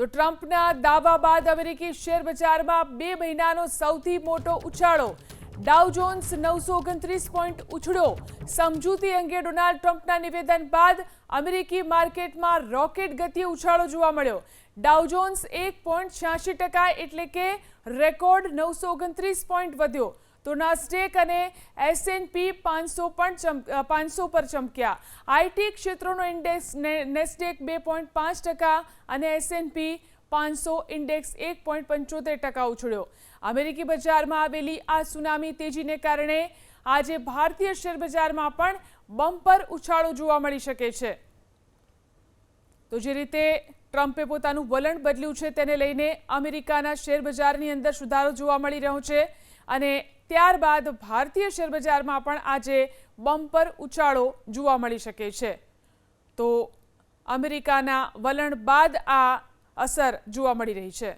તો ટ્રમ્પના દાવા બાદ અમેરિકી શેર બજારમાં 2 મહિનાનો સૌથી મોટો ઉછાળો. ડાઉ જોન્સ 929 પોઈન્ટ ઉછળ્યો. સમજૂતી અંગે ડોનાલ્ડ ટ્રમ્પના નિવેદન બાદ અમેરિકી માર્કેટમાં રોકેટ ગતિએ ઉછાળો જોવા મળ્યો. ડાઉ જોન્સ 1.86% એટલે કે રેકોર્ડ 929 પોઈન્ટ વધ્યો. તો નાસ્ડેક અને S&P 500 પર ચમક્યા. આઈટી ક્ષેત્રોનો ઇન્ડેક્સ નેસ્ડેક 2.5% અને S&P 500 ઇન્ડેક્સ 1.75% ઉછળ્યો. અમેરિકી બજારમાં આવેલી આ સુનામી તેજીને કારણે આજે ભારતીય શેર બજારમાં પણ બમ્પર ઉછાળો જોવા મળી શકે છે. તો જે રીતે ટ્રમ્પે પોતાનું વલણ બદલ્યું છે તેને લઈને અમેરિકાના શેર બજારની અંદર સુધારો જોવા મળી રહ્યો છે અને ત્યારબાદ ભારતીય શેર બજારમાં પણ આજે બમ્પર ઉછાળો જોવા મળી શકે છે. તો અમેરિકાના વલણ બાદ આ અસર જોવા મળી રહી છે.